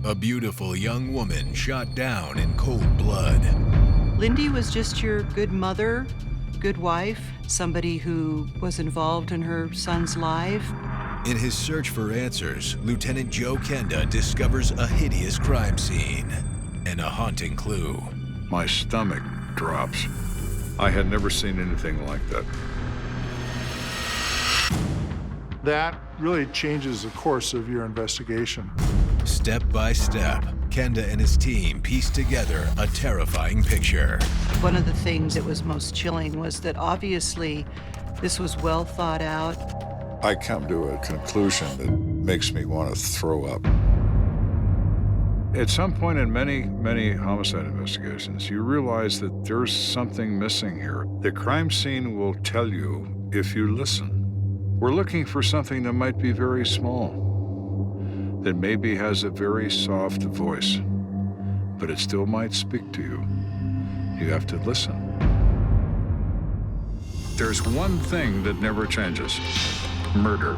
A beautiful young woman shot down in cold blood. Lindy was just your good mother, good wife, somebody who was involved in her son's life. In his search for answers, Lt Joe Kenda discovers a hideous crime scene and a haunting clue. My stomach drops. I had never seen anything like that. That really changes the course of your investigation. Step by step, Kenda and his team pieced together a terrifying picture. One of the things that was most chilling was that obviously this was well thought out. I come to a conclusion that makes me want to throw up. At some point in many homicide investigations, you realize that there's something missing here. The crime scene will tell you if you listen. We're looking for something that might be very small, that maybe has a very soft voice, but it still might speak to you. You have to listen. There's one thing that never changes: murder.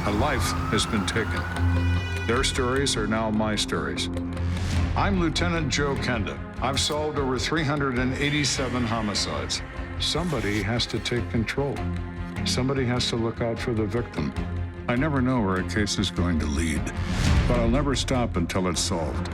A life has been taken. Their stories are now my stories. I'm Lt Joe Kenda. I've solved over 387 homicides. Somebody has to take control. Somebody has to look out for the victim. I never know where a case is going to lead, but I'll never stop until it's solved.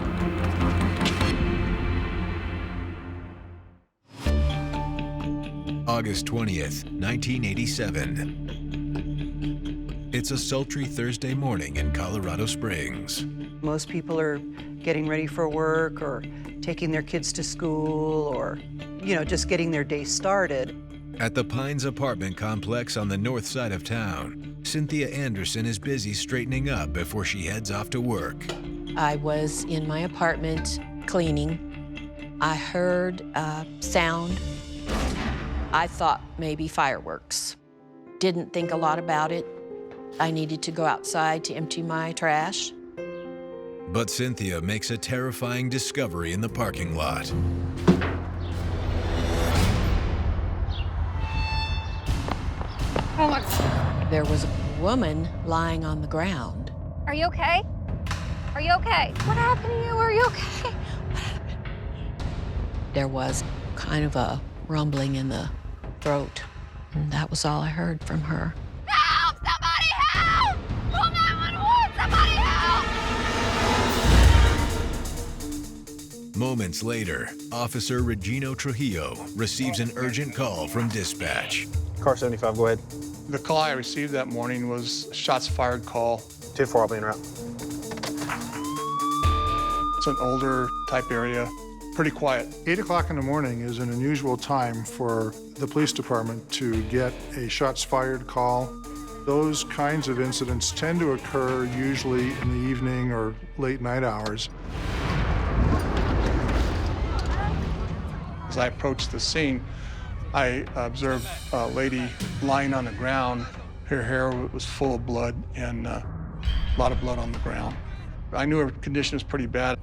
August 20th, 1987. It's a sultry Thursday morning in Colorado Springs. Most people are getting ready for work or taking their kids to school or, just getting their day started. At the Pines apartment complex on the north side of town, Cynthia Anderson is busy straightening up before she heads off to work. I was in my apartment cleaning. I heard a sound. I thought maybe fireworks. Didn't think a lot about it. I needed to go outside to empty my trash. But Cynthia makes a terrifying discovery in the parking lot. Oh my God. There was a woman lying on the ground. Are you okay? Are you okay? What happened to you? Are you okay? What happened? There was kind of a rumbling in the throat, and that was all I heard from her. Help! Somebody help! Call 911! Somebody help! Moments later, Officer Regino Trujillo receives an urgent call from dispatch. Car 75, go ahead. The call I received that morning was a shots fired call. 2-4, I'll be en route. It's an older type area, pretty quiet. 8 o'clock in the morning is an unusual time for the police department to get a shots fired call. Those kinds of incidents tend to occur usually in the evening or late night hours. As I approached the scene, I observed a lady lying on the ground. Her hair was full of blood and a lot of blood on the ground. I knew her condition was pretty bad.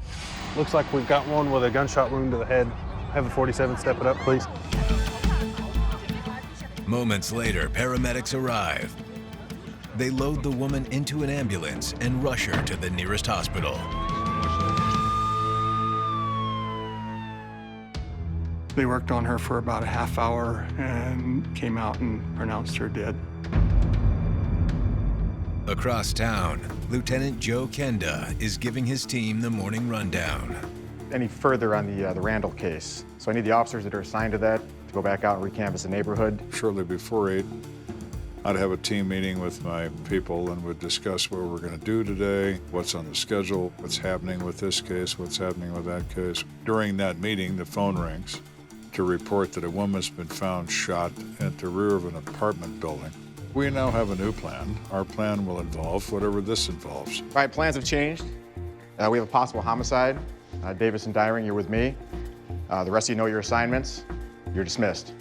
Looks like we've got one with a gunshot wound to the head. Have a 47 step it up, please. Moments later, paramedics arrive. They load the woman into an ambulance and rush her to the nearest hospital. They worked on her for about a half hour and came out and pronounced her dead. Across town, Lt Joe Kenda is giving his team the morning rundown. Any further on the Randall case? So I need the officers that are assigned to that to go back out and recanvass the neighborhood. Shortly before 8, I'd have a team meeting with my people and would discuss what we're going to do today, what's on the schedule, what's happening with this case, what's happening with that case. During that meeting, the phone rings to report that a woman's been found shot at the rear of an apartment building. We now have a new plan. Our plan will involve whatever this involves. All right, plans have changed. We have a possible homicide. Davis and Dyring, you're with me. The rest of you know your assignments. You're dismissed.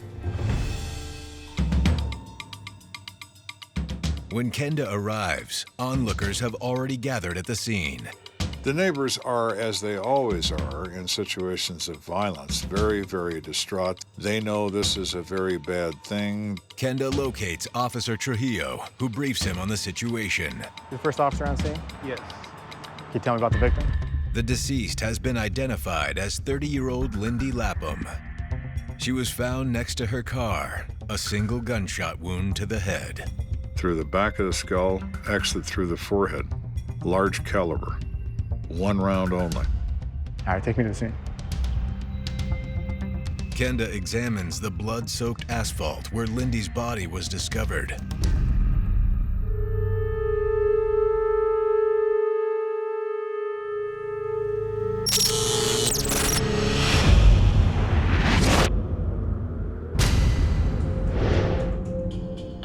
When Kenda arrives, onlookers have already gathered at the scene. The neighbors are, as they always are in situations of violence, very, very distraught. They know this is a very bad thing. Kenda locates Officer Trujillo, who briefs him on the situation. The first officer on scene? Yes. Can you tell me about the victim? The deceased has been identified as 30-year-old Lindy Lapham. She was found next to her car, a single gunshot wound to the head. Through the back of the skull, exit through the forehead. Large caliber. 1 round only. All right, take me to the scene. Kenda examines the blood-soaked asphalt where Lindy's body was discovered.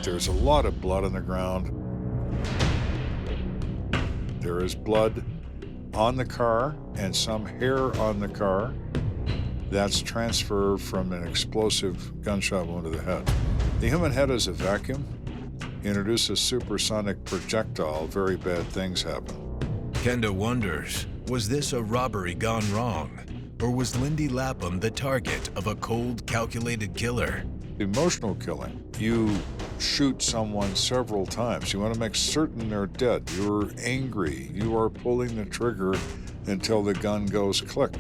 There's a lot of blood on the ground. There is blood on the car and some hair on the car. That's transfer from an explosive gunshot wound to the head. The human head is a vacuum. Introduce a supersonic projectile, very bad things happen. Kenda wonders, was this a robbery gone wrong? Or was Lindy Lapham the target of a cold, calculated killer? Emotional killing. You shoot someone several times. You want to make certain they're dead. You're angry. You are pulling the trigger until the gun goes click.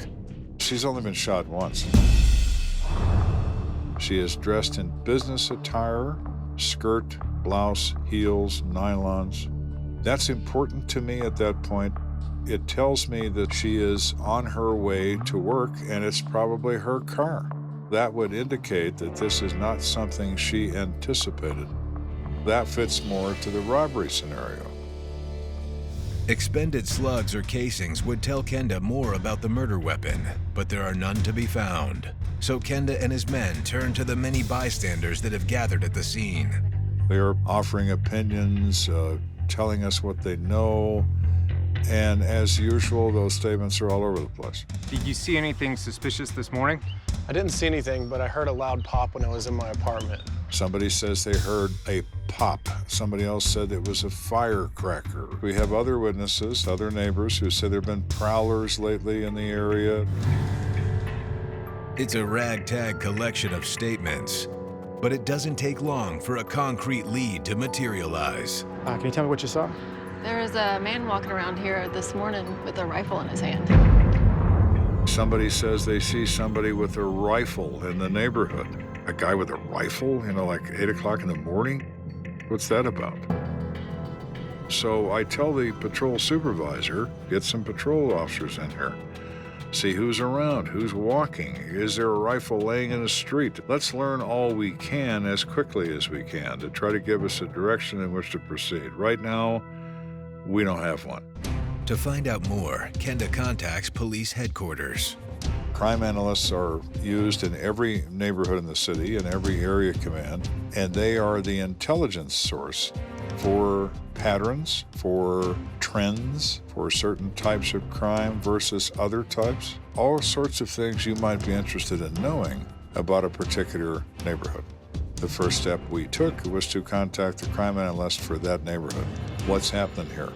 She's only been shot once. She is dressed in business attire, skirt, blouse, heels, nylons. That's important to me at that point. It tells me that she is on her way to work and it's probably her car. That would indicate that this is not something she anticipated. That fits more to the robbery scenario. Expended slugs or casings would tell Kenda more about the murder weapon, but there are none to be found. So Kenda and his men turn to the many bystanders that have gathered at the scene. They are offering opinions, telling us what they know, and as usual, those statements are all over the place. Did you see anything suspicious this morning? I didn't see anything, but I heard a loud pop when I was in my apartment. Somebody says they heard a pop. Somebody else said it was a firecracker. We have other witnesses, other neighbors, who said there have been prowlers lately in the area. It's a ragtag collection of statements, but it doesn't take long for a concrete lead to materialize. Can you tell me what you saw? There was a man walking around here this morning with a rifle in his hand. Somebody says they see somebody with a rifle in the neighborhood. A guy with a rifle, like 8 o'clock in the morning? What's that about? So I tell the patrol supervisor, get some patrol officers in here. See who's around, who's walking. Is there a rifle laying in the street? Let's learn all we can as quickly as we can to try to give us a direction in which to proceed. Right now, we don't have one. To find out more, Kenda contacts police headquarters. Crime analysts are used in every neighborhood in the city and every area command, and they are the intelligence source for patterns, for trends, for certain types of crime versus other types, all sorts of things you might be interested in knowing about a particular neighborhood. The first step we took was to contact the crime analyst for that neighborhood. What's happening here?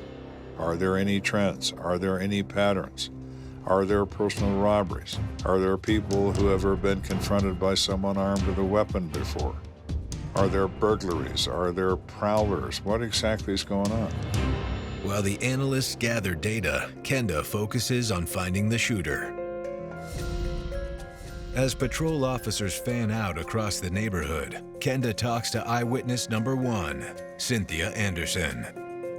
Are there any trends? Are there any patterns? Are there personal robberies? Are there people who have ever been confronted by someone armed with a weapon before? Are there burglaries? Are there prowlers? What exactly is going on? While the analysts gather data, Kenda focuses on finding the shooter. As patrol officers fan out across the neighborhood, Kenda talks to eyewitness number 1, Cynthia Anderson.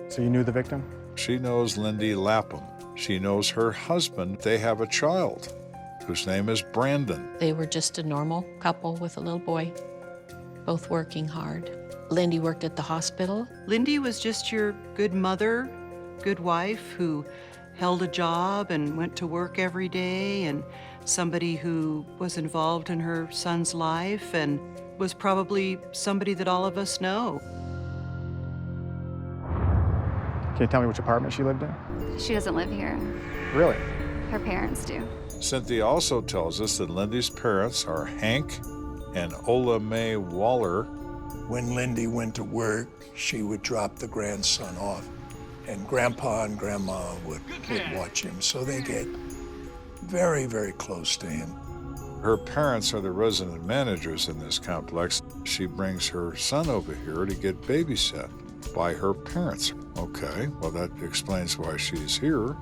So you knew the victim? She knows Lindy Lapham. She knows her husband. They have a child whose name is Brandon. They were just a normal couple with a little boy, both working hard. Lindy worked at the hospital. Lindy was just your good mother, good wife who held a job and went to work every day, and somebody who was involved in her son's life and was probably somebody that all of us know. Can you tell me which apartment she lived in? She doesn't live here. Really? Her parents do. Cynthia also tells us that Lindy's parents are Hank and Ola Mae Waller. When Lindy went to work, she would drop the grandson off, and Grandpa and Grandma would watch him, so they get very, very close to him. Her parents are the resident managers in this complex. She brings her son over here to get babysat by her parents. Okay, well, that explains why she's here.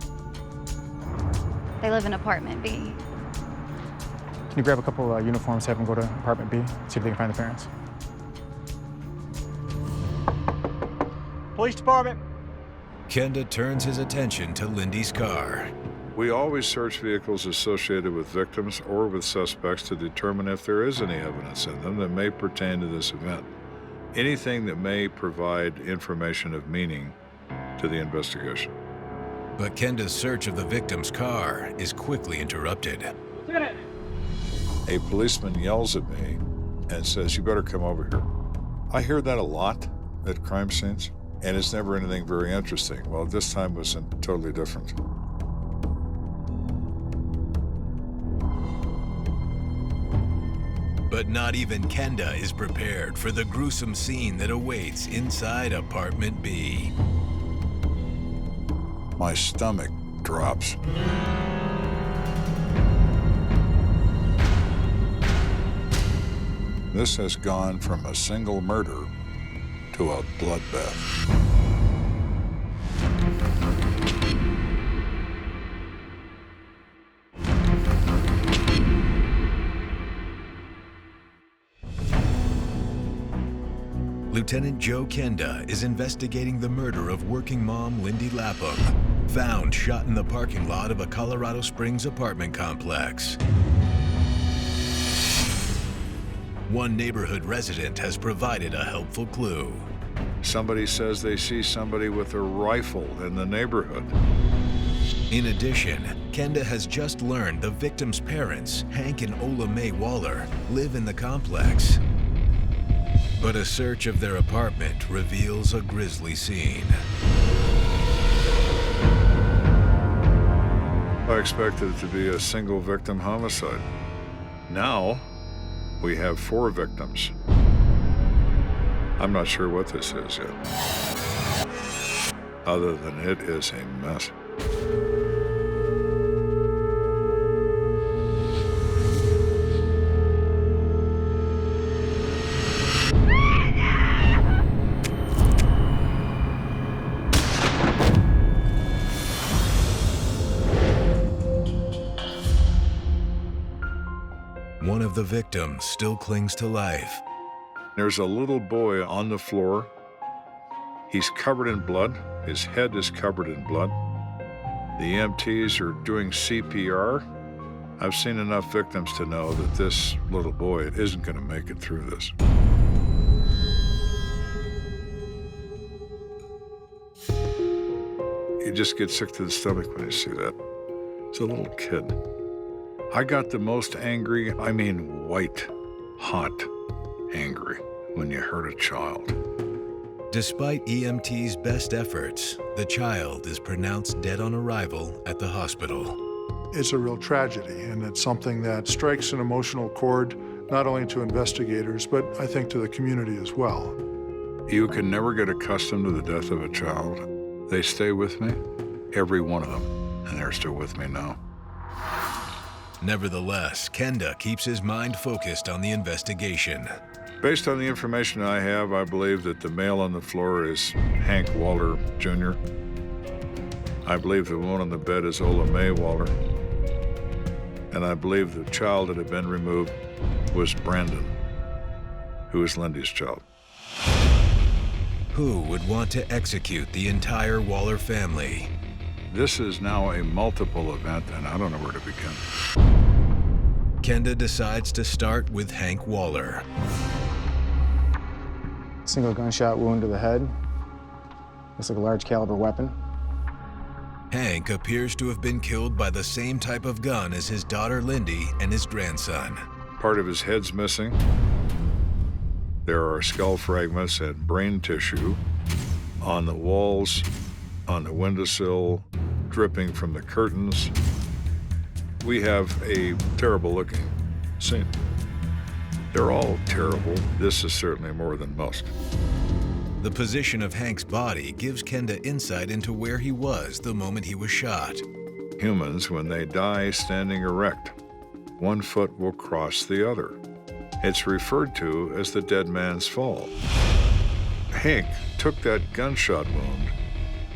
They live in apartment B. Can you grab a couple uniforms, have them go to apartment B, see if they can find the parents? Police department. Kenda turns his attention to Lindy's car. We always search vehicles associated with victims or with suspects to determine if there is any evidence in them that may pertain to this event. Anything that may provide information of meaning to the investigation. But Kenda's search of the victim's car is quickly interrupted. A policeman yells at me and says, "You better come over here." I hear that a lot at crime scenes, and it's never anything very interesting. Well, this time was totally different. But not even Kenda is prepared for the gruesome scene that awaits inside apartment B. My stomach drops. This has gone from a single murder to a bloodbath. Lt Joe Kenda is investigating the murder of working mom Lindy Lapham, found shot in the parking lot of a Colorado Springs apartment complex. One neighborhood resident has provided a helpful clue. Somebody says they see somebody with a rifle in the neighborhood. In addition, Kenda has just learned the victim's parents, Hank and Ola Mae Waller, live in the complex. But a search of their apartment reveals a grisly scene. I expected it to be a single victim homicide. Now, we have 4 victims. I'm not sure what this is yet, other than it is a mess. One of the victims still clings to life. There's a little boy on the floor. He's covered in blood. His head is covered in blood. The EMTs are doing CPR. I've seen enough victims to know that this little boy isn't going to make it through this. You just get sick to the stomach when you see that. It's a little kid. I got the most angry, I mean white, hot, angry when you hurt a child. Despite EMT's best efforts, the child is pronounced dead on arrival at the hospital. It's a real tragedy, and it's something that strikes an emotional chord, not only to investigators, but I think to the community as well. You can never get accustomed to the death of a child. They stay with me, every one of them, and they're still with me now. Nevertheless, Kenda keeps his mind focused on the investigation. Based on the information I have, I believe that the male on the floor is Hank Waller, Jr. I believe the one on the bed is Ola Mae Waller. And I believe the child that had been removed was Brandon, who is Lindy's child. Who would want to execute the entire Waller family? This is now a multiple event, and I don't know where to begin. Kenda decides to start with Hank Waller. Single gunshot wound to the head. Looks like a large caliber weapon. Hank appears to have been killed by the same type of gun as his daughter Lindy and his grandson. Part of his head's missing. There are skull fragments and brain tissue on the walls, on the windowsill, dripping from the curtains. We have a terrible looking scene. They're all terrible. This is certainly more than most. The position of Hank's body gives Kenda insight into where he was the moment he was shot. Humans, when they die standing erect, one foot will cross the other. It's referred to as the dead man's fall. Hank took that gunshot wound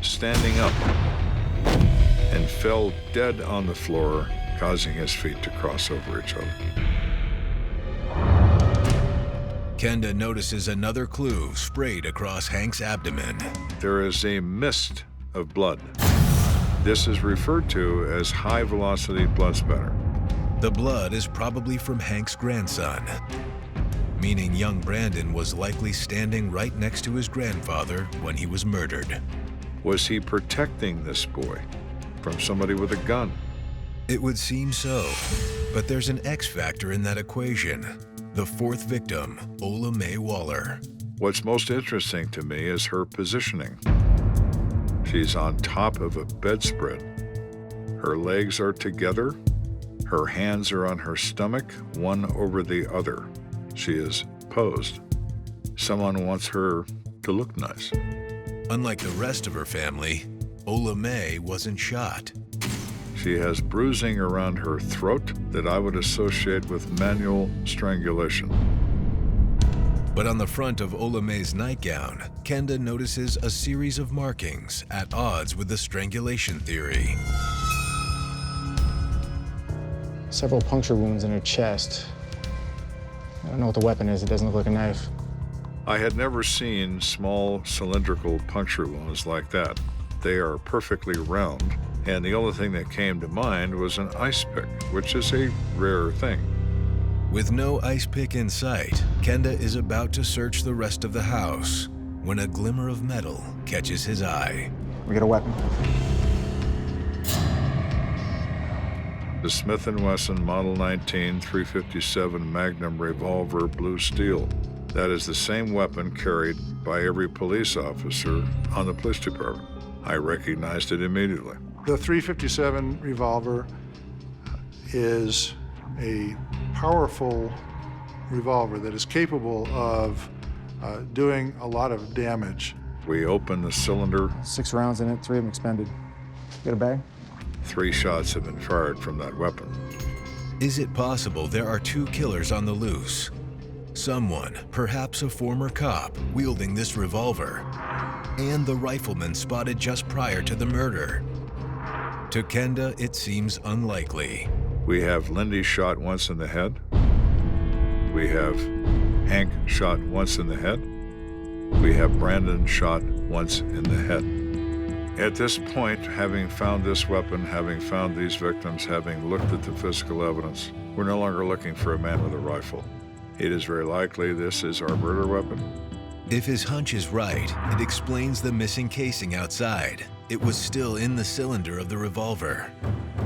standing up, and fell dead on the floor, causing his feet to cross over each other. Kenda notices another clue sprayed across Hank's abdomen. There is a mist of blood. This is referred to as high-velocity blood spatter. The blood is probably from Hank's grandson, meaning young Brandon was likely standing right next to his grandfather when he was murdered. Was he protecting this boy from somebody with a gun? It would seem so, but there's an X factor in that equation. The fourth victim, Ola Mae Waller. What's most interesting to me is her positioning. She's on top of a bedspread. Her legs are together. Her hands are on her stomach, one over the other. She is posed. Someone wants her to look nice. Unlike the rest of her family, Ola Mae wasn't shot. She has bruising around her throat that I would associate with manual strangulation. But on the front of Ola Mae's nightgown, Kenda notices a series of markings at odds with the strangulation theory. Several puncture wounds in her chest. I don't know what the weapon is. It doesn't look like a knife. I had never seen small cylindrical puncture wounds like that. They are perfectly round, and the only thing that came to mind was an ice pick, which is a rare thing. With no ice pick in sight, Kenda is about to search the rest of the house when a glimmer of metal catches his eye. We get a weapon. The Smith & Wesson Model 19 .357 Magnum revolver, blue steel. That is the same weapon carried by every police officer on the police department. I recognized it immediately. The .357 revolver is a powerful revolver that is capable of doing a lot of damage. We open the cylinder. 6 rounds in it, 3 of them expended. Get a bag? 3 shots have been fired from that weapon. Is it possible there are 2 killers on the loose? Someone, perhaps a former cop, wielding this revolver, and the rifleman spotted just prior to the murder. To Kenda, it seems unlikely. We have Lindy shot once in the head. We have Hank shot once in the head. We have Brandon shot once in the head. At this point, having found this weapon, having found these victims, having looked at the physical evidence, we're no longer looking for a man with a rifle. It is very likely this is our murder weapon. If his hunch is right, it explains the missing casing outside. It was still in the cylinder of the revolver.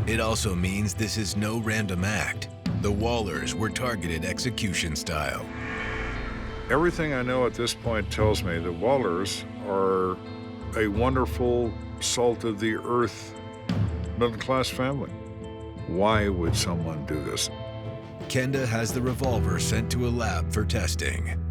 It also means this is no random act. The Wallers were targeted execution style. Everything I know at this point tells me the Wallers are a wonderful, salt-of-the-earth, middle-class family. Why would someone do this? Kenda has the revolver sent to a lab for testing.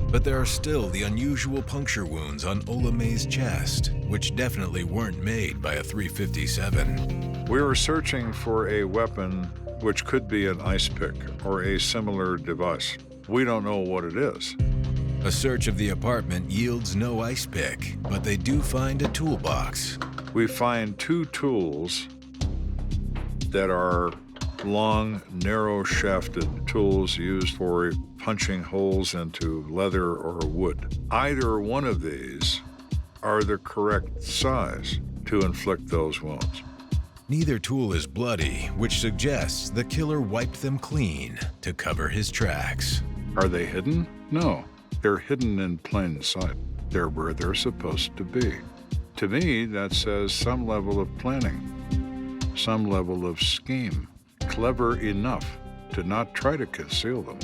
But there are still the unusual puncture wounds on Ola Mae's chest, which definitely weren't made by a .357. We were searching for a weapon which could be an ice pick or a similar device. We don't know what it is. A search of the apartment yields no ice pick, but they do find a toolbox. We find 2 tools that are long, narrow-shafted tools used for punching holes into leather or wood. Either one of these are the correct size to inflict those wounds. Neither tool is bloody, which suggests the killer wiped them clean to cover his tracks. Are they hidden? No, they're hidden in plain sight. They're where they're supposed to be. To me, that says some level of planning, some level of scheme, clever enough to not try to conceal them,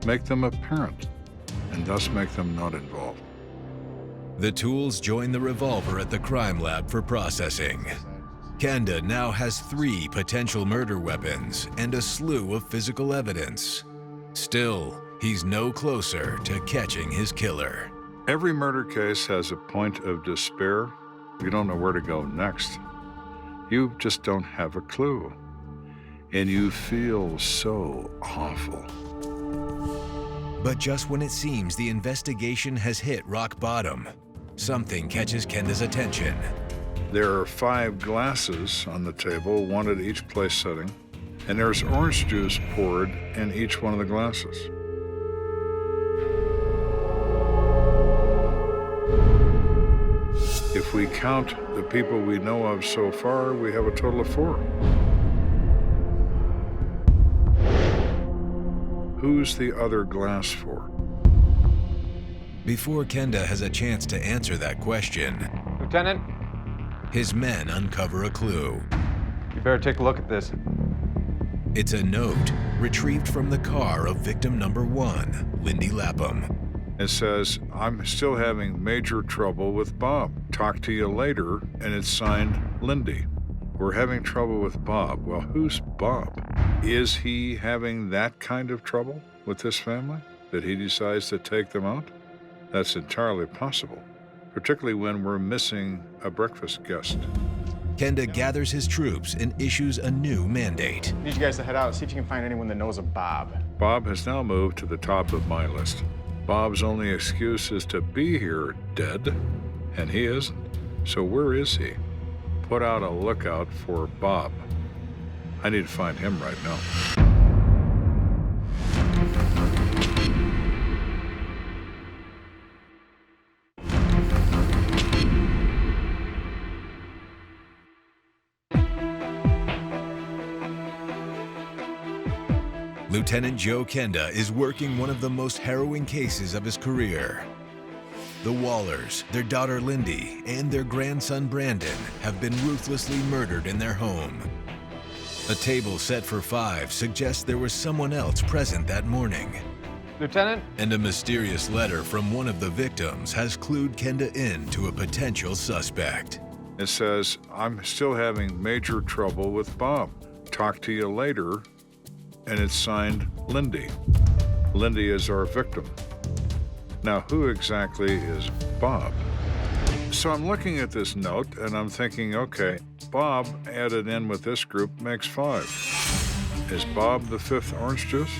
make them apparent, and thus make them not involved. The tools join the revolver at the crime lab for processing. Kenda now has 3 potential murder weapons and a slew of physical evidence. Still, he's no closer to catching his killer. Every murder case has a point of despair. You don't know where to go next. You just don't have a clue. And you feel so awful. But just when it seems the investigation has hit rock bottom, something catches Kenda's attention. There are 5 glasses on the table, one at each place setting, and there's orange juice poured in each one of the glasses. If we count the people we know of so far, we have a total of 4. Who's the other glass for? Before Kenda has a chance to answer that question, Lieutenant, his men uncover a clue. you better take a look at this. It's a note retrieved from the car of victim number 1, Lindy Lapham. It says, I'm still having major trouble with Bob. Talk to you later, and it's signed Lindy. We're having trouble with Bob. Well, who's Bob? Is he having that kind of trouble with this family that he decides to take them out? That's entirely possible, particularly when we're missing a breakfast guest. Kenda gathers his troops and issues a new mandate. I need you guys to head out and see if you can find anyone that knows of Bob. Bob has now moved to the top of my list. Bob's only excuse is to be here dead, and he isn't. So where is he? Put out a lookout for Bob. I need to find him right now. Lt Joe Kenda is working one of the most harrowing cases of his career. The Wallers, their daughter Lindy, and their grandson Brandon have been ruthlessly murdered in their home. A table set for 5 suggests there was someone else present that morning. Lieutenant? And a mysterious letter from one of the victims has clued Kenda in to a potential suspect. It says, I'm still having major trouble with Bob. Talk to you later. And it's signed Lindy. Lindy is our victim. Now, who exactly is Bob? So I'm looking at this note and I'm thinking, okay, Bob added in with this group makes 5. Is Bob the 5th orange juice?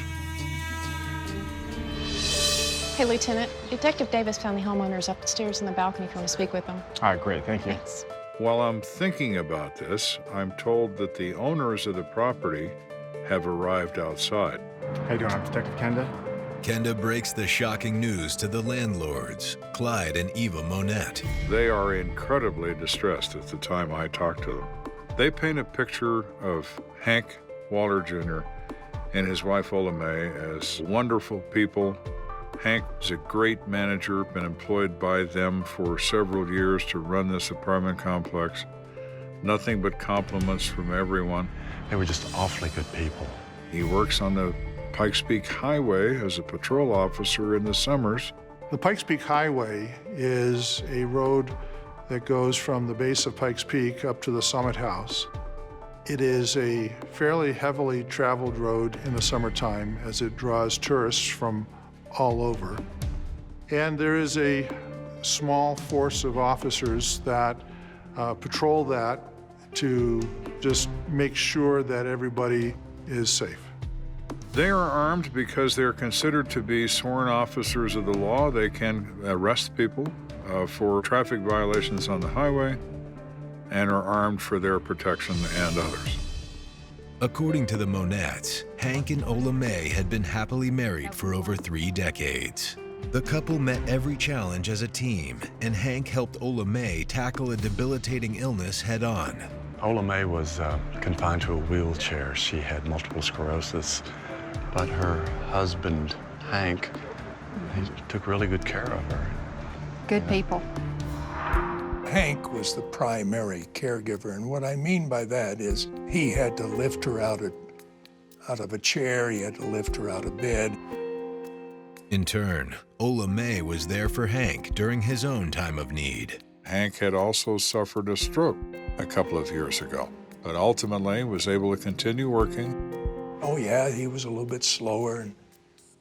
Hey, Lieutenant. Detective Davis found the homeowners upstairs in the balcony if you want to speak with them. All right, great, thank you. Thanks. While I'm thinking about this, I'm told that the owners of the property have arrived outside. How you doing? I'm Detective Kenda. Kenda breaks the shocking news to the landlords, Clyde and Eva Monette. They are incredibly distressed at the time I talk to them. They paint a picture of Hank Waller Jr. and his wife Ola May as wonderful people. Hank is a great manager, been employed by them for several years to run this apartment complex. Nothing but compliments from everyone. They were just awfully good people. He works on the Pikes Peak Highway as a patrol officer in the summers. The Pikes Peak Highway is a road that goes from the base of Pikes Peak up to the Summit House. It is a fairly heavily traveled road in the summertime as it draws tourists from all over. And there is a small force of officers that patrol that to just make sure that everybody is safe. They are armed because they're considered to be sworn officers of the law. They can arrest people for traffic violations on the highway and are armed for their protection and others. According to the Monettes, Hank and Ola May had been happily married for over 3 decades. The couple met every challenge as a team, and Hank helped Ola May tackle a debilitating illness head-on. Ola May was confined to a wheelchair. She had multiple sclerosis, but her husband, Hank, he took really good care of her. Good people. Hank was the primary caregiver, and what I mean by that is he had to lift her out of a chair, he had to lift her out of bed. In turn, Ola May was there for Hank during his own time of need. Hank had also suffered a stroke a couple of years ago, but ultimately was able to continue working. Oh yeah, he was a little bit slower and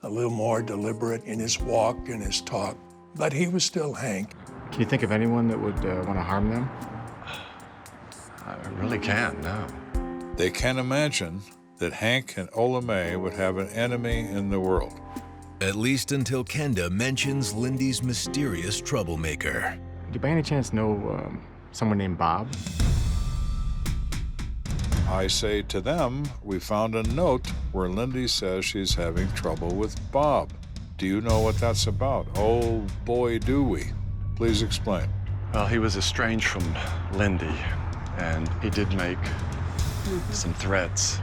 a little more deliberate in his walk and his talk, but he was still Hank. Can you think of anyone that would want to harm them? I really can't, no. They can't imagine that Hank and Ola May would have an enemy in the world. At least until Kenda mentions Lindy's mysterious troublemaker. Do you by any chance know someone named Bob? I say to them, we found a note where Lindy says she's having trouble with Bob. Do you know what that's about? Oh, boy, do we. Please explain. Well, he was estranged from Lindy, and he did make some threats.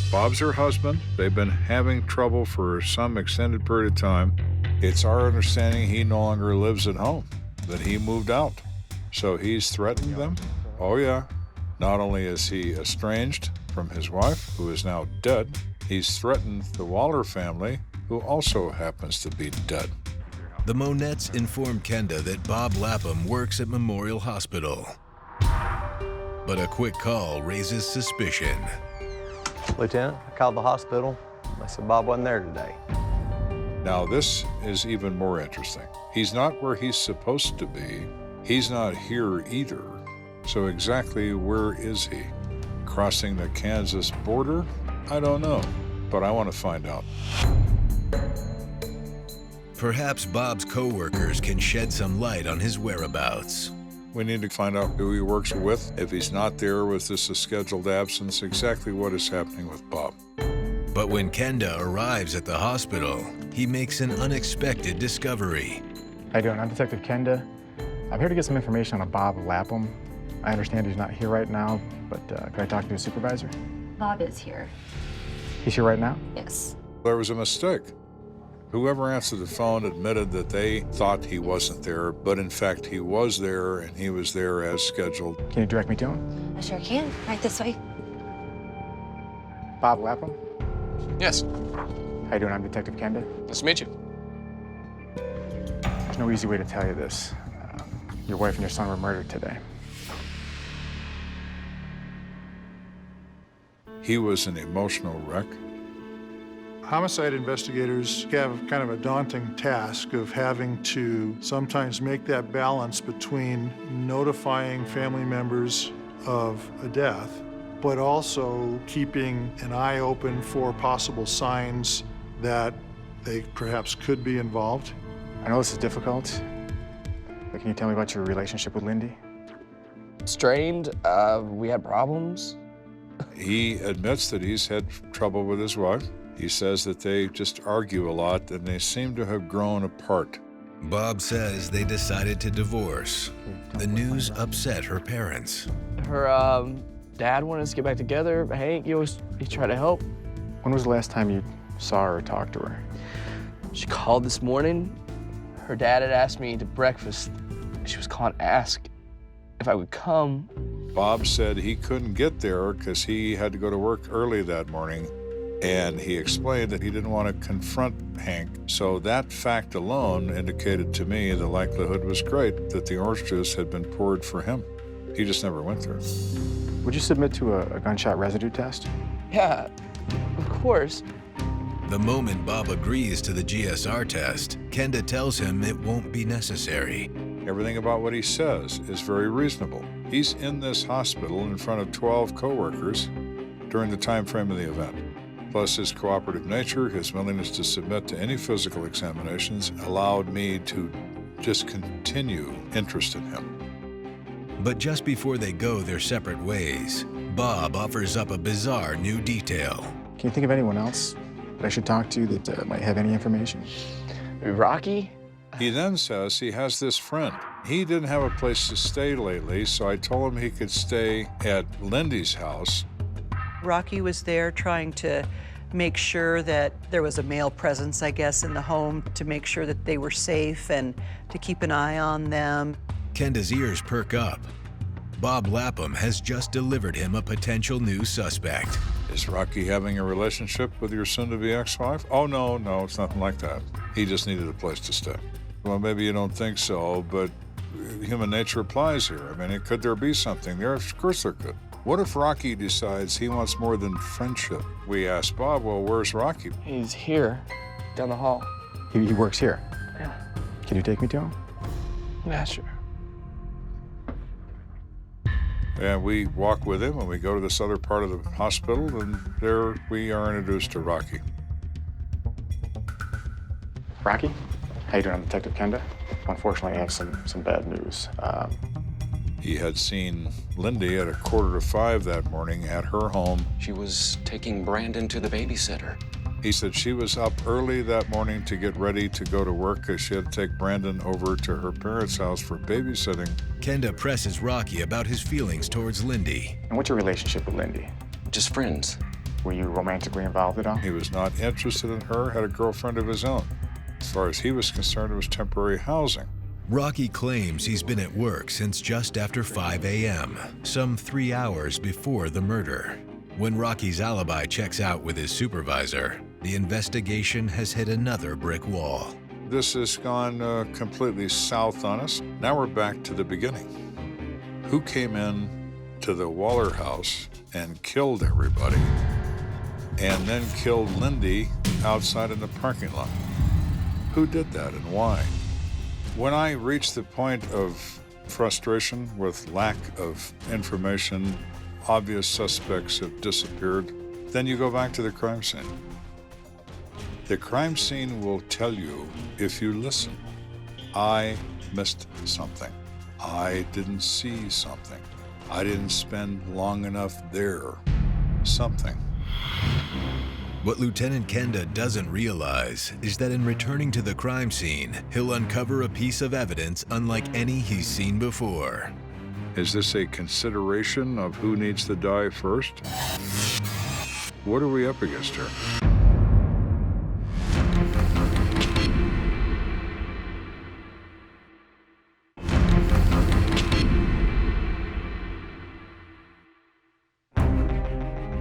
Bob's her husband. They've been having trouble for some extended period of time. It's our understanding he no longer lives at home, that he moved out. So he's threatened them? Oh, yeah. Not only is he estranged from his wife, who is now dead, he's threatened the Waller family, who also happens to be dead. The Monettes inform Kenda that Bob Lapham works at Memorial Hospital. But a quick call raises suspicion. Lieutenant, I called the hospital. They said Bob wasn't there today. Now, this is even more interesting. He's not where he's supposed to be. He's not here either. So exactly where is he? Crossing the Kansas border? I don't know, but I want to find out. Perhaps Bob's co-workers can shed some light on his whereabouts. We need to find out who he works with. If he's not there, was this a scheduled absence? Exactly what is happening with Bob. But when Kenda arrives at the hospital, he makes an unexpected discovery. How you doing? I'm Detective Kenda. I'm here to get some information on a Bob Lapham. I understand he's not here right now, but could I talk to his supervisor? Bob is here. He's here right now? Yes. There was a mistake. Whoever answered the phone admitted that they thought he wasn't there, but in fact he was there, and he was there as scheduled. Can you direct me to him? I sure can. Right this way. Bob Lapham? Yes. How you doing? I'm Detective Kenda. Nice to meet you. There's no easy way to tell you this. Your wife and your son were murdered today. He was an emotional wreck. Homicide investigators have kind of a daunting task of having to sometimes make that balance between notifying family members of a death, but also keeping an eye open for possible signs that they perhaps could be involved. I know this is difficult, but can you tell me about your relationship with Lindy? Strained, we had problems. He admits that he's had trouble with his wife. He says that they just argue a lot and they seem to have grown apart. Bob says they decided to divorce. The news upset her parents. Her dad wanted us to get back together. Hank, he tried to help. When was the last time you saw her or talked to her? She called this morning. Her dad had asked me to breakfast. She was calling to ask if I would come. Bob said he couldn't get there because he had to go to work early that morning. And he explained that he didn't want to confront Hank. So that fact alone indicated to me the likelihood was great that the orange juice had been poured for him. He just never went there. Would you submit to a gunshot residue test? Yeah, of course. The moment Bob agrees to the GSR test, Kenda tells him it won't be necessary. Everything about what he says is very reasonable. He's in this hospital in front of 12 coworkers during the time frame of the event. Plus his cooperative nature, his willingness to submit to any physical examinations allowed me to just continue interest in him. But just before they go their separate ways, Bob offers up a bizarre new detail. Can you think of anyone else that I should talk to that might have any information? Maybe Rocky? He then says he has this friend. He didn't have a place to stay lately, so I told him he could stay at Lindy's house. Rocky was there trying to make sure that there was a male presence, I guess, in the home to make sure that they were safe and to keep an eye on them. Kenda's ears perk up. Bob Lapham has just delivered him a potential new suspect. Is Rocky having a relationship with your soon-to-be ex-wife? Oh, no, it's nothing like that. He just needed a place to stay. Well, maybe you don't think so, but human nature applies here. I mean, could there be something there? Of course there could. What if Rocky decides he wants more than friendship? We asked Bob, well, where's Rocky? He's here, down the hall. He works here? Yeah. Can you take me to him? Yeah, sure. And we walk with him and we go to this other part of the hospital, and there we are introduced to Rocky. Rocky? How you doing, Detective Kenda? Unfortunately, I have some bad news. He had seen Lindy at 4:45 that morning at her home. She was taking Brandon to the babysitter. He said she was up early that morning to get ready to go to work because she had to take Brandon over to her parents' house for babysitting. Kenda presses Rocky about his feelings towards Lindy. And what's your relationship with Lindy? Just friends. Were you romantically involved at all? He was not interested in her, had a girlfriend of his own. As far as he was concerned, it was temporary housing. Rocky claims he's been at work since just after 5 a.m., some 3 hours before the murder. When Rocky's alibi checks out with his supervisor, the investigation has hit another brick wall. This has gone completely south on us. Now we're back to the beginning. Who came in to the Waller house and killed everybody, and then killed Lindy outside in the parking lot? Who did that and why? When I reached the point of frustration with lack of information, obvious suspects have disappeared, then you go back to the crime scene. The crime scene will tell you if you listen. I missed something. I didn't see something. I didn't spend long enough there. Something. What Lieutenant Kenda doesn't realize is that in returning to the crime scene, he'll uncover a piece of evidence unlike any he's seen before. Is this a consideration of who needs to die first? What are we up against here?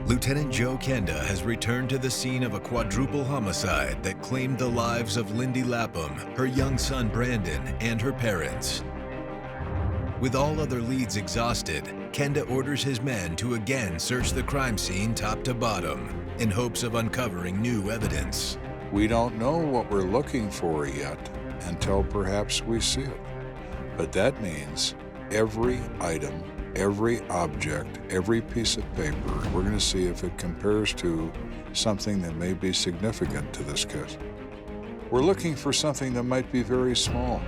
Lieutenant Joe Kenda has returned to the scene of a quadruple homicide that claimed the lives of Lindy Lapham, her young son Brandon, and her parents. With all other leads exhausted, Kenda orders his men to again search the crime scene top to bottom in hopes of uncovering new evidence. We don't know what we're looking for yet until perhaps we see it. But that means every item, every object, every piece of paper, we're going to see if it compares to something that may be significant to this case. We're looking for something that might be very small,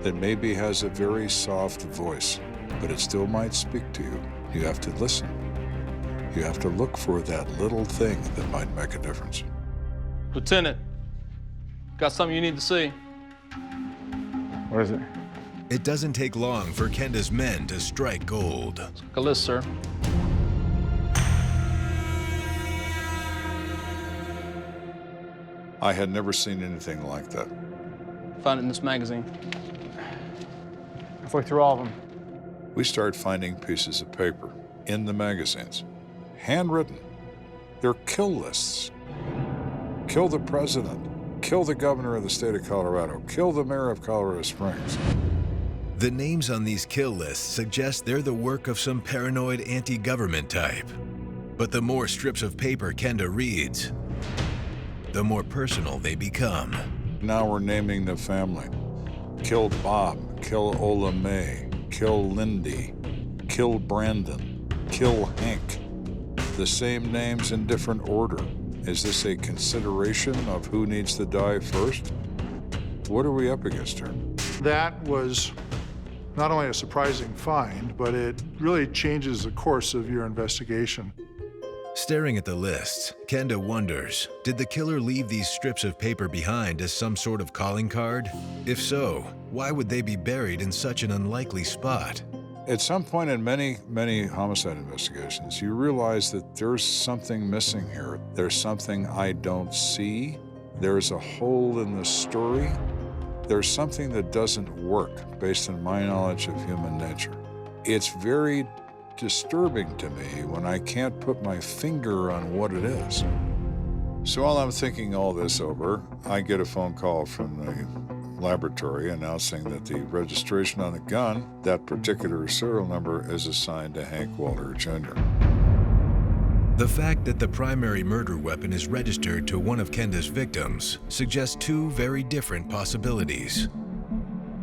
that maybe has a very soft voice, but it still might speak to you. You have to listen. You have to look for that little thing that might make a difference. Lieutenant, got something you need to see. What is it? It doesn't take long for Kenda's men to strike gold. Look a list, sir. I had never seen anything like that. Found it in this magazine. Let's look through all of them. We start finding pieces of paper in the magazines, handwritten. They're kill lists. Kill the president, kill the governor of the state of Colorado, kill the mayor of Colorado Springs. The names on these kill lists suggest they're the work of some paranoid anti-government type. But the more strips of paper Kenda reads, the more personal they become. Now we're naming the family. Kill Bob, kill Ola May, kill Lindy, kill Brandon, kill Hank. The same names in different order. Is this a consideration of who needs to die first? What are we up against here? That was not only a surprising find, but it really changes the course of your investigation. Staring at the lists, Kenda wonders, did the killer leave these strips of paper behind as some sort of calling card? If so, why would they be buried in such an unlikely spot? At some point in many homicide investigations, you realize that there's something missing here. There's something I don't see. There's a hole in the story. There's something that doesn't work based on my knowledge of human nature. It's very disturbing to me when I can't put my finger on what it is. So while I'm thinking all this over, I get a phone call from the laboratory announcing that the registration on the gun, that particular serial number, is assigned to Hank Waller Jr. The fact that the primary murder weapon is registered to one of Kenda's victims suggests two very different possibilities.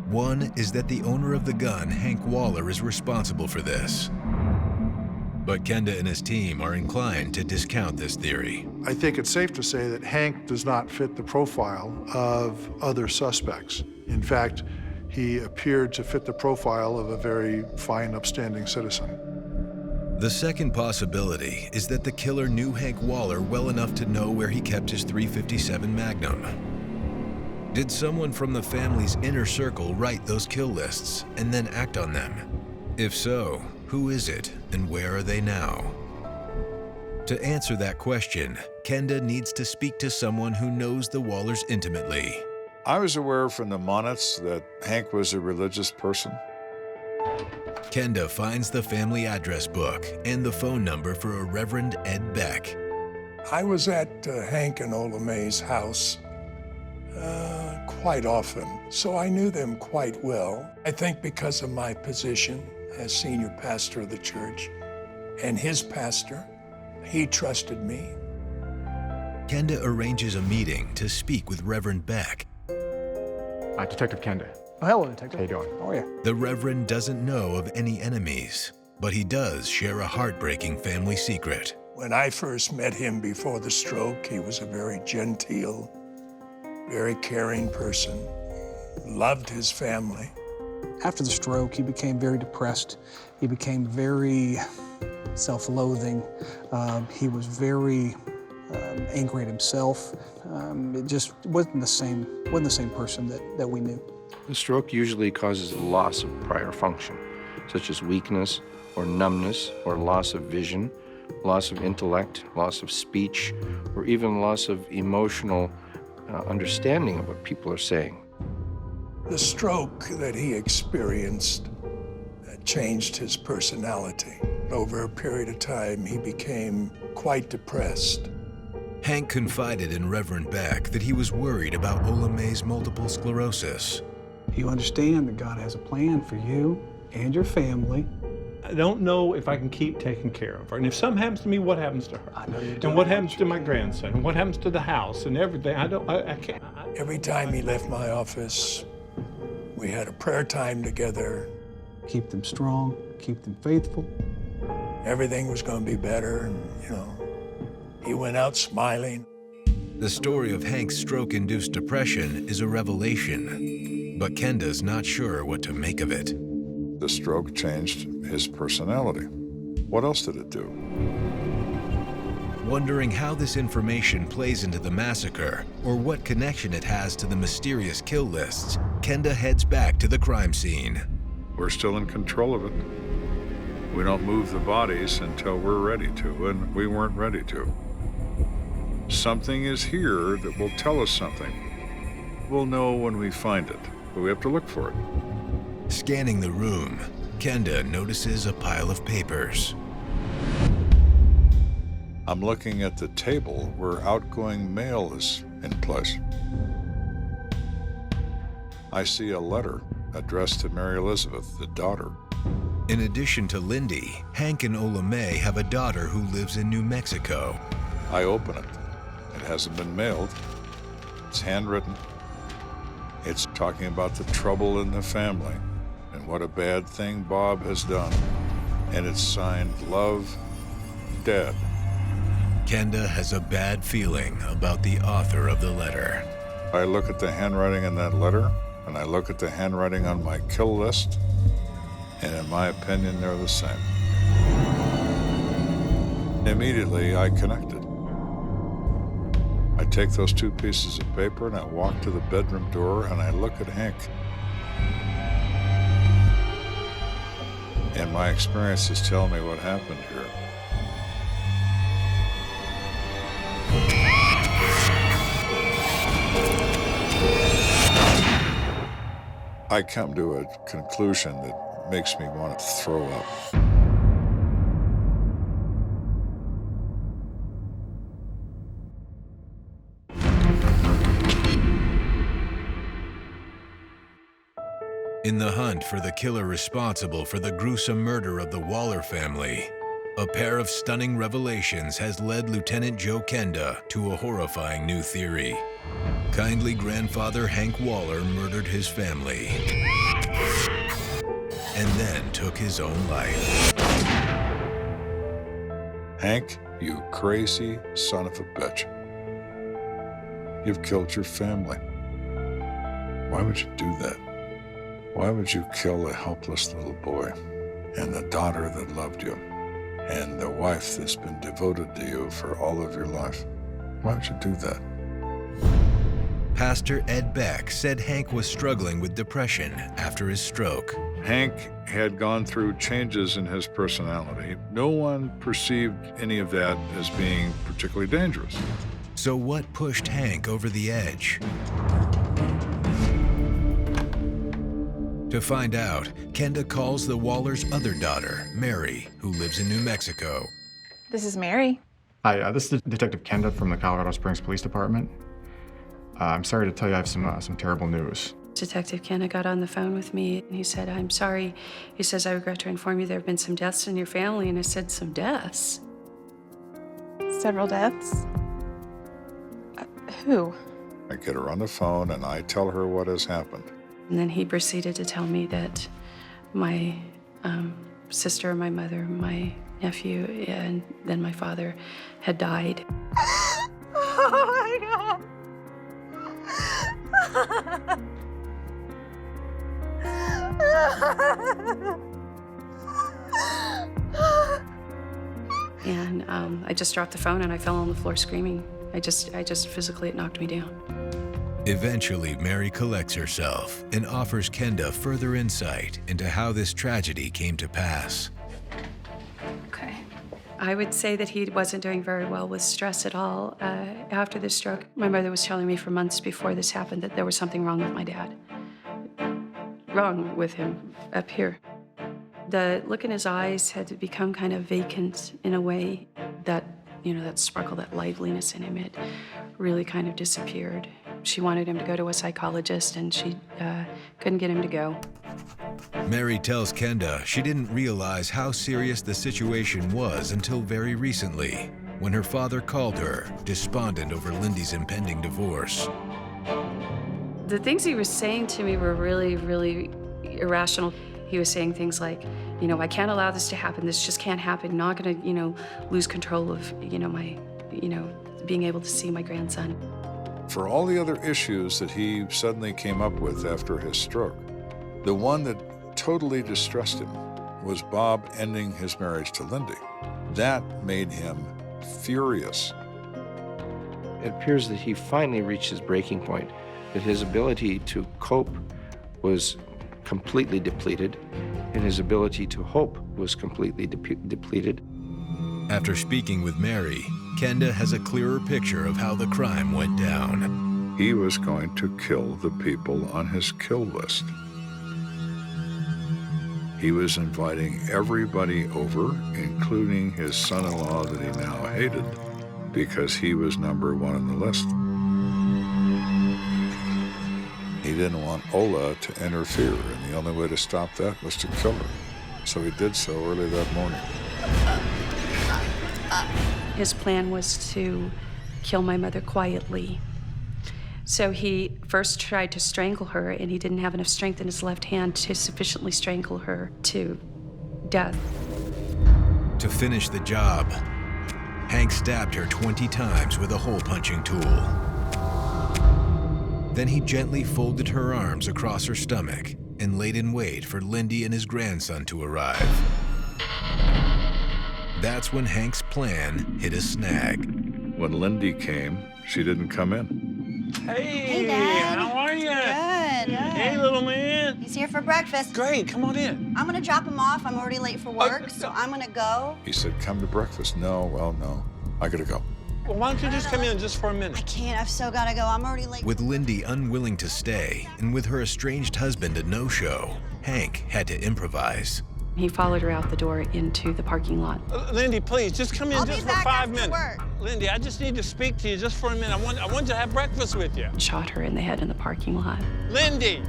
One is that the owner of the gun, Hank Waller, is responsible for this. But Kenda and his team are inclined to discount this theory. I think it's safe to say that Hank does not fit the profile of other suspects. In fact, he appeared to fit the profile of a very fine, upstanding citizen. The second possibility is that the killer knew Hank Waller well enough to know where he kept his .357 Magnum. Did someone from the family's inner circle write those kill lists and then act on them? If so, who is it and where are they now? To answer that question, Kenda needs to speak to someone who knows the Wallers intimately. I was aware from the Monets that Hank was a religious person. Kenda finds the family address book and the phone number for a Reverend Ed Beck. I was at Hank and Ola May's house quite often, so I knew them quite well. I think because of my position as senior pastor of the church and his pastor, he trusted me. Kenda arranges a meeting to speak with Reverend Beck. Detective Kenda. Oh, hello, Detective. How you doing? How are you? The Reverend doesn't know of any enemies, but he does share a heartbreaking family secret. When I first met him before the stroke, he was a very genteel, very caring person, loved his family. After the stroke, he became very depressed. He became very self-loathing. He was very angry at himself. It just wasn't the same person that we knew. The stroke usually causes a loss of prior function, such as weakness or numbness or loss of vision, loss of intellect, loss of speech, or even loss of emotional understanding of what people are saying. The stroke that he experienced changed his personality. Over a period of time, he became quite depressed. Hank confided in Reverend Beck that he was worried about Ola May's multiple sclerosis. You understand that God has a plan for you and your family. I don't know if I can keep taking care of her. And if something happens to me, what happens to her? I know you do. And what happens to my grandson? And what happens to the house and everything? I can't. Every time he left my office, we had a prayer time together. Keep them strong, keep them faithful. Everything was going to be better, and, he went out smiling. The story of Hank's stroke-induced depression is a revelation, but Kenda's not sure what to make of it. The stroke changed his personality. What else did it do? Wondering how this information plays into the massacre or what connection it has to the mysterious kill lists, Kenda heads back to the crime scene. We're still in control of it. We don't move the bodies until we're ready to, and we weren't ready to. Something is here that will tell us something. We'll know when we find it, but we have to look for it. Scanning the room, Kenda notices a pile of papers. I'm looking at the table where outgoing mail is in place. I see a letter addressed to Mary Elizabeth, the daughter. In addition to Lindy, Hank and Ola May have a daughter who lives in New Mexico. I open it. It hasn't been mailed. It's handwritten. It's talking about the trouble in the family and what a bad thing Bob has done. And it's signed, Love, Dad. Kenda has a bad feeling about the author of the letter. I look at the handwriting in that letter, and I look at the handwriting on my kill list, and in my opinion, they're the same. Immediately, I connected. I take those two pieces of paper and I walk to the bedroom door and I look at Hank. And my experiences tell me what happened here. I come to a conclusion that makes me want to throw up. In the hunt for the killer responsible for the gruesome murder of the Waller family, a pair of stunning revelations has led Lt Joe Kenda to a horrifying new theory. Kindly grandfather Hank Waller murdered his family and then took his own life. Hank, you crazy son of a bitch. You've killed your family. Why would you do that? Why would you kill a helpless little boy and the daughter that loved you and the wife that's been devoted to you for all of your life? Why would you do that? Pastor Ed Beck said Hank was struggling with depression after his stroke. Hank had gone through changes in his personality. No one perceived any of that as being particularly dangerous. So what pushed Hank over the edge? To find out, Kenda calls the Waller's other daughter, Mary, who lives in New Mexico. This is Mary. Hi, this is Detective Kenda from the Colorado Springs Police Department. I'm sorry to tell you I have some terrible news. Detective Kenda got on the phone with me and he said, "I'm sorry." He says, "I regret to inform you there have been some deaths in your family." And I said, "Some deaths?" Several deaths? Who? I get her on the phone and I tell her what has happened. And then he proceeded to tell me that my sister, my mother, my nephew, and then my father had died. Oh my God. And I just dropped the phone and I fell on the floor screaming. I just physically, it knocked me down. Eventually, Mary collects herself and offers Kenda further insight into how this tragedy came to pass. Okay. I would say that he wasn't doing very well with stress at all after the stroke. My mother was telling me for months before this happened that there was something wrong with my dad. Wrong with him up here. The look in his eyes had become kind of vacant in a way that, you know, that sparkle, that liveliness in him, it really kind of disappeared. She wanted him to go to a psychologist and she couldn't get him to go. Mary tells Kenda she didn't realize how serious the situation was until very recently, when her father called her, despondent over Lindy's impending divorce. The things he was saying to me were really, really irrational. He was saying things like, you know, "I can't allow this to happen. This just can't happen. I'm not gonna, you know, lose control of, you know, my, you know, being able to see my grandson." For all the other issues that he suddenly came up with after his stroke, the one that totally distressed him was Bob ending his marriage to Lindy. That made him furious. It appears that he finally reached his breaking point, that his ability to cope was completely depleted, and his ability to hope was completely depleted. After speaking with Mary, Kenda has a clearer picture of how the crime went down. He was going to kill the people on his kill list. He was inviting everybody over, including his son-in-law that he now hated, because he was number one on the list. He didn't want Ola to interfere, and the only way to stop that was to kill her. So he did so early that morning. His plan was to kill my mother quietly. So he first tried to strangle her, and he didn't have enough strength in his left hand to sufficiently strangle her to death. To finish the job, Hank stabbed her 20 times with a hole-punching tool. Then he gently folded her arms across her stomach and laid in wait for Lindy and his grandson to arrive. That's when Hank's plan hit a snag. When Lindy came, she didn't come in. Hey, Dad. how are you? Good. Hey, little man. He's here for breakfast. Great, come on in. I'm gonna drop him off. I'm already late for work, so I'm gonna go. He said, "Come to breakfast." No, well, no. I gotta go. Well, why don't you just come in just for a minute? I can't. I've still gotta go. I'm already late. With Lindy unwilling to stay, and with her estranged husband a no-show, Hank had to improvise. He followed her out the door into the parking lot. Lindy, please, just come in I'll just be for back 5 after minutes. work. Lindy, I just need to speak to you just for a minute. I want to have breakfast with you. Shot her in the head in the parking lot. Lindy!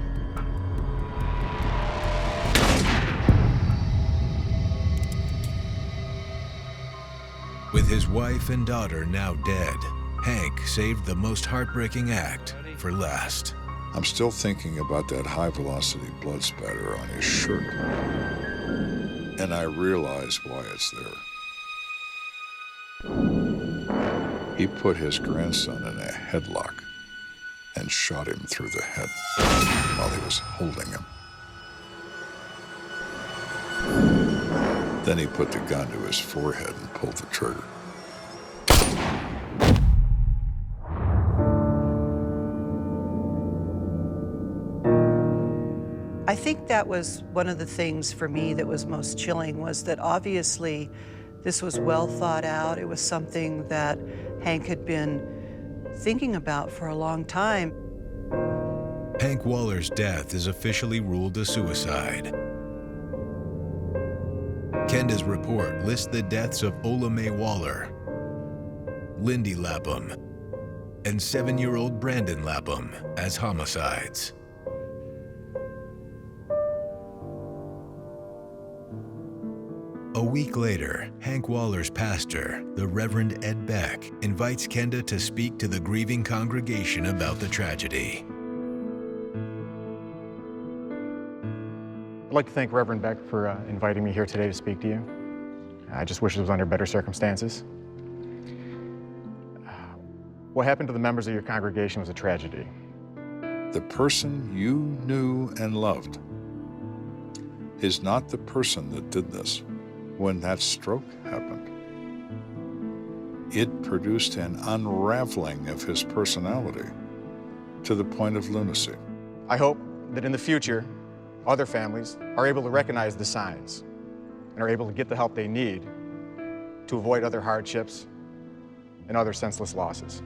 With his wife and daughter now dead, Hank saved the most heartbreaking act for last. I'm still thinking about that high-velocity blood spatter on his shirt. And I realize why it's there. He put his grandson in a headlock and shot him through the head while he was holding him. Then he put the gun to his forehead and pulled the trigger. I think that was one of the things for me that was most chilling, was that obviously this was well thought out. It was something that Hank had been thinking about for a long time. Hank Waller's death is officially ruled a suicide. Kenda's report lists the deaths of Ola Mae Waller, Lindy Lapham, and 7-year-old Brandon Lapham as homicides. A week later, Hank Waller's pastor, the Reverend Ed Beck, invites Kenda to speak to the grieving congregation about the tragedy. I'd like to thank Reverend Beck for inviting me here today to speak to you. I just wish it was under better circumstances. What happened to the members of your congregation was a tragedy. The person you knew and loved is not the person that did this. When that stroke happened, it produced an unraveling of his personality to the point of lunacy. I hope that in the future, other families are able to recognize the signs and are able to get the help they need to avoid other hardships and other senseless losses.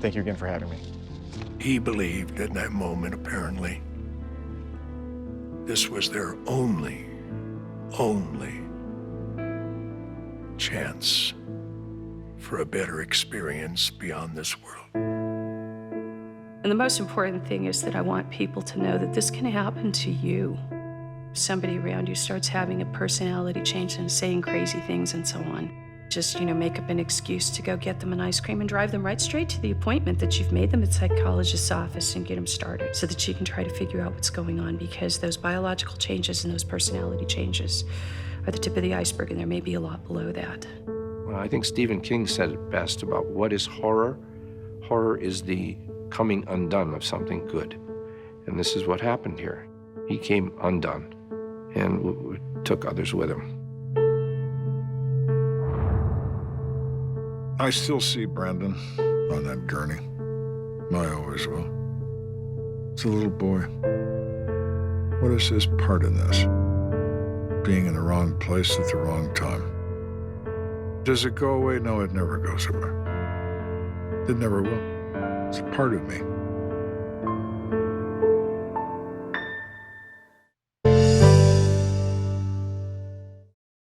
Thank you again for having me. He believed at that moment, apparently, this was their only chance for a better experience beyond this world. And the most important thing is that I want people to know that this can happen to you. If somebody around you starts having a personality change and saying crazy things and so on, just, make up an excuse to go get them an ice cream and drive them right straight to the appointment that you've made them at the psychologist's office and get them started so that she can try to figure out what's going on, because those biological changes and those personality changes are the tip of the iceberg, and there may be a lot below that. Well, I think Stephen King said it best about what is horror. Horror is the coming undone of something good. And this is what happened here. He came undone and took others with him. I still see Brandon on that gurney. I always will. It's a little boy. What is his part in this? Being in the wrong place at the wrong time. Does it go away? No, it never goes away. It never will. It's a part of me.